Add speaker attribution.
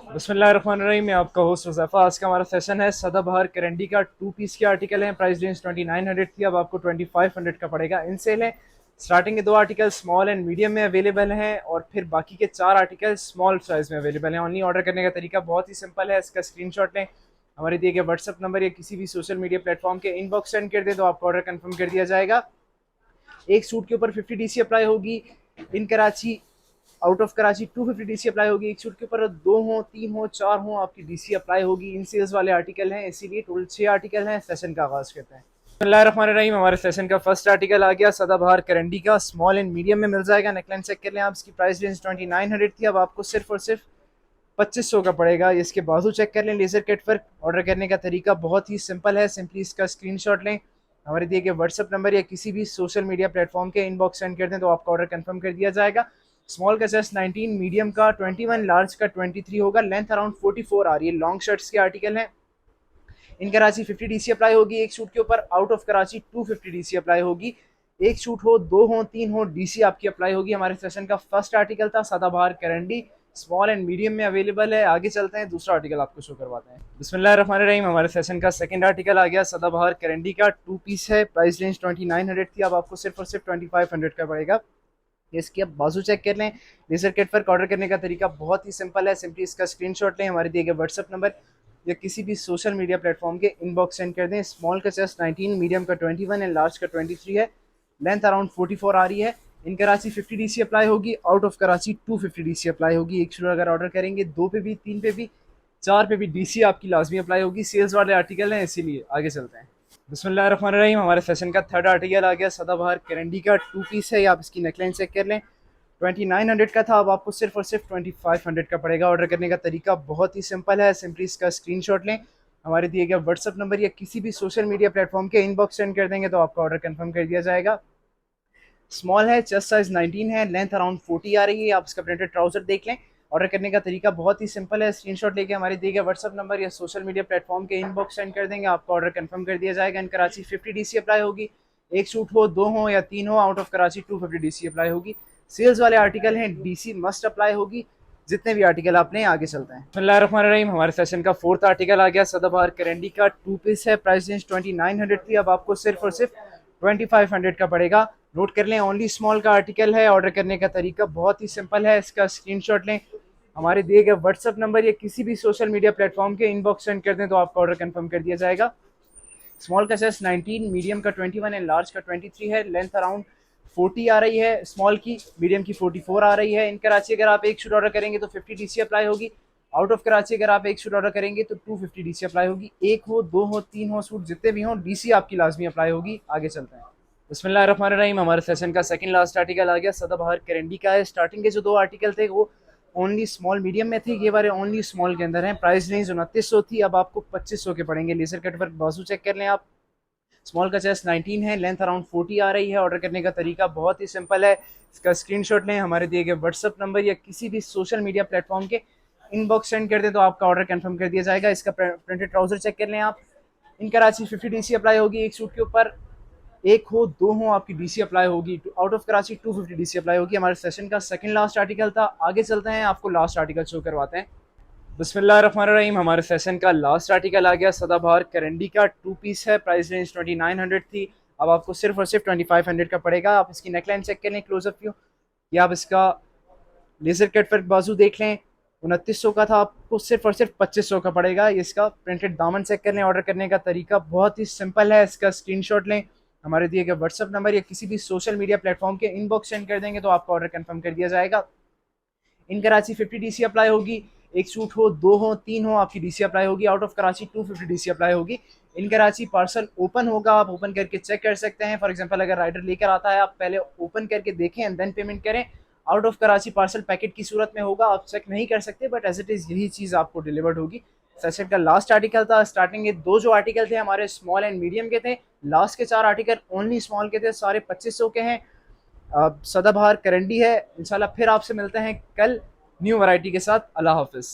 Speaker 1: बिस्मिल्लाहिर्रहमानिर्रहीम। मैं आपका होस्ट हुज़ैफ़ा। आज का हमारा सेशन है सदाबहार करंडी का। 2 पीस के आर्टिकल हैं। प्राइस रेंज 2900 थी, अब आपको 2500 का पड़ेगा। इन सेल है। स्टार्टिंग के 2 आर्टिकल स्मॉल एंड मीडियम में अवेलेबल हैं और फिर बाकी के 4 आर्टिकल स्मॉल साइज़ में अवेलेबल हैं। ऑनली ऑर्डर करने का तरीका बहुत ही सिंपल है। इसका स्क्रीनशॉट लें, हमारे दिए गए व्हाट्सअप नंबर या किसी भी सोशल मीडिया प्लेटफॉर्म के इनबॉक्स सेंड कर दें तो आपका ऑर्डर कंफर्म कर दिया जाएगा। एक सूट के ऊपर 50 डीसी अप्लाई होगी। In Karachi, out of Karachi 250 DC apply होगी। एक सूट के ऊपर 2 हो, 3 हो, 4 हो, आपकी डीसी अप्लाई होगी। इन सेल्स वाले आर्टिकल हैं, इसीलिए टोटल 6 आर्टिकल हैं। सेशन का आगाज करते हैं। बिस्मिल्लाहिर्रहमानिर्रहीम। हमारे सेशन का फर्स्ट आर्टिकल आ गया सदाबहार करंडी का। स्मॉल एंड मीडियम में मिल जाएगा। नेकलाइन चेक कर लें आप। इसकी प्राइस रेंज 2900 थी, अब आपको सिर्फ और सिर्फ 2500 का पड़ेगा। इसके बाजू चेक कर लें, लेजर कट वर्क। ऑर्डर करने का तरीका बहुत ही सिंपल है। सिंपली इसका स्क्रीनशॉट लें, हमारे दिए गए व्हाट्सअप नंबर या किसी भी सोशल मीडिया प्लेटफॉर्म के इनबॉक्स सेंड कर दें तो आपका ऑर्डर कंफर्म कर दिया जाएगा। स्मॉल का चेस्ट 19, मीडियम का 21, लार्ज का 23 होगा। लेंथ अराउंड 44 आ रही है। लॉन्ग शर्ट्स के आर्टिकल हैं। इन कराची 50 डीसी अप्लाई होगी एक सूट के ऊपर। Out of Karachi 250 DC apply होगी। एक सूट हो, 2 हो, 3 हो, डीसी आपकी अप्लाई होगी। हमारे सेशन का फर्स्ट आर्टिकल था सदाबहार करंडी। स्मॉल एंड मीडियम में अवेलेबल है। आगे चलते हैं, दूसरा आर्टिकल आपको शो करवाते हैं। बिस्मिल्लाहिर्रहमानिर्रहीम। हमारे सेशन का सेकंड आर्टिकल आ गया सदाबहार करंडी का। 2 पीस है। प्राइस रेंज 2900 थी, अब आपको सिर्फ और सिर्फ 2500 का पड़ेगा। इसकी अब बाजू चेक कर लें। Laser cut work. ऑर्डर करने का तरीका बहुत ही सिंपल है। सिंपली इसका स्क्रीनशॉट लें, हमारे दिए गए व्हाट्सअप नंबर या किसी भी सोशल मीडिया प्लेटफॉर्म के इनबॉक्स सेंड कर दें। स्मॉल का चेस्ट 19, मीडियम का 21 एंड लार्ज का 23 है। लेंथ अराउंड 44 आ रही है। इन कराची 50 डीसी अप्लाई होगी। Out of Karachi 250 DC apply होगी। एक शुरू अगर ऑर्डर करेंगे 2 पे भी, 3 पे भी, 4 पे भी डीसी आपकी लाजमी अप्लाई होगी। सेल्स वाले आर्टिकल हैं, इसीलिए आगे चलते हैं। बिस्मिल्लाहिर्रहमानिर्रहीम। हमारे सेशन का थर्ड आर्टिकल आ गया सदाबहार करंडी का। 2 पीस है। आप इसकी नेकलाइन चेक कर लें। 2900 का था, अब आपको सिर्फ और सिर्फ 2500 का पड़ेगा। ऑर्डर करने का तरीका बहुत ही सिंपल है। सिंपली इसका स्क्रीनशॉट लें, हमारे दिए गए व्हाट्सअप नंबर या किसी भी सोशल मीडिया प्लेटफॉर्म के इनबॉक्स सेंड कर देंगे तो आपका ऑर्डर कंफर्म कर दिया जाएगा। स्मॉल है, चेस्ट साइज 19 है, लेंथ अराउंड 40 आ रही है। आप इसका प्रिंटेड ट्राउजर देख लें। ऑर्डर करने का तरीका बहुत ही सिंपल है। स्क्रीनशॉट लेके हमारे दिए गए व्हाट्सअप नंबर या सोशल मीडिया प्लेटफॉर्म के इनबॉक्स सेंड कर देंगे, आपका ऑर्डर कंफर्म कर दिया जाएगा। इन कराची 50 डीसी अप्लाई होगी। एक सूट हो, 2 हो या 3 हो। Out of Karachi 250 DC apply होगी। सेल्स वाले आर्टिकल हैं, डीसी मस्ट अप्लाई होगी। जितने भी आर्टिकल आपने, आगे चलते हैं। बिस्मिल्लाहिर्रहमानिर्रहीम। हमारे सेशन का फोर्थ आर्टिकल आ गया सदाबहार करंडी का। 2 पीस है। प्राइस रेंज 2900 थी, अब आपको सिर्फ और सिर्फ 2500 का पड़ेगा। नोट कर लें, ओनली स्मॉल का आर्टिकल है। ऑर्डर करने का तरीका बहुत ही सिंपल है। इसका स्क्रीनशॉट लें, हमारे दिए गए व्हाट्सअप नंबर या किसी भी सोशल मीडिया प्लेटफॉर्म के इनबॉक्स सेंड कर दें तो आपका ऑर्डर कंफर्म कर दिया जाएगा। स्मॉल का साइज 19, मीडियम का 21 एंड लार्ज का 23 है। लेंथ अराउंड 40 आ रही है स्मॉल की, मीडियम की 44 आ रही है। इन कराची अगर आप एक शूट ऑर्डर करेंगे तो 50 डीसी अप्लाई होगी। आउट ऑफ कराची अगर आप एक शूट ऑर्डर करेंगे तो 250 डीसी अप्लाई होगी। एक हो, 2 हो, 3 हो, सूट जितने भी हों, डीसी आपकी लाजमी अप्लाई होगी। आगे चलते हैं। बिस्मिल्लाहिर्रहमानिर्रहीम। हमारे सेशन का सेकंड लास्ट आर्टिकल आ गया सदाबहार करंडी का है। स्टार्टिंग के जो 2 आर्टिकल थे वो ओनली स्मॉल मीडियम में थे, ये वाले ओनली स्मॉल के अंदर हैं। प्राइस रेंज 2900 थी, अब आपको 2500 के पड़ेंगे। लेजर कट वर्क बाजू चेक कर लें आप। स्मॉल का चेस्ट 19 है, लेंथ अराउंड 40 आ रही है। ऑर्डर करने का तरीका बहुत ही सिंपल है। इसका स्क्रीनशॉट लें, हमारे दिए गए व्हाट्सअप नंबर या किसी भी सोशल मीडिया प्लेटफॉर्म के इनबॉक्स सेंड कर दें तो आपका ऑर्डर कंफर्म कर दिया जाएगा। इसका प्रिंटेड ट्राउजर चेक कर लें आप। इन कराची 50 डीसी अप्लाई होगी एक सूट के ऊपर। एक हो, 2 हो, आपकी डीसी अप्लाई होगी। Out of Karachi 250 DC apply होगी। हमारे सेशन का सेकंड लास्ट आर्टिकल था। आगे चलते हैं, आपको लास्ट आर्टिकल शो करवाते हैं। बिस्मिल्लाहिर्रहमानिर्रहीम। हमारे सेशन का लास्ट आर्टिकल आ गया सदाबहार करंडी का। 2 पीस है। प्राइस रेंज 2900 थी, अब आपको सिर्फ और सिर्फ 2500 का पड़ेगा। आप इसकी नेकलाइन चेक कर लें, क्लोजअप व्यू, या आप इसका लेजर कट वर्क बाजू देख लें। 2900 का था, आपको सिर्फ और सिर्फ 2500 का पड़ेगा। इसका प्रिंटेड दामन चेक कर लें। ऑर्डर करने का तरीका बहुत ही सिंपल है। इसका स्क्रीनशॉट लें, हमारे दिए गए व्हाट्सअप नंबर या किसी भी सोशल मीडिया प्लेटफॉर्म के इनबॉक्स सेंड कर देंगे तो आपका ऑर्डर कंफर्म कर दिया जाएगा। इन कराची 50 डीसी अप्लाई होगी। एक सूट हो, 2 हो, 3 हो, आपकी डीसी अप्लाई होगी। Out of Karachi 250 DC apply होगी। इन कराची पार्सल ओपन होगा, आप ओपन करके चेक कर सकते हैं। फॉर एग्जांपल अगर राइडर लेकर आता है, आप पहले ओपन करके देखें एंड देन पेमेंट करें। Out of Karachi parcel packet की सूरत में होगा, आप चेक नहीं कर सकते, बट एज इट इज़ यही चीज़ आपको डिलीवर्ड होगी। सेशन का लास्ट आर्टिकल था। स्टार्टिंग के 2 जो आर्टिकल थे हमारे स्मॉल एंड मीडियम के थे। लास्ट के 4 आर्टिकल ओनली स्मॉल के थे, सारे 2500 के हैं। सदाबहार करंडी है। इंशाल्लाह फिर आपसे मिलते हैं कल न्यू वैरायटी के साथ। अल्लाह हाफिज़।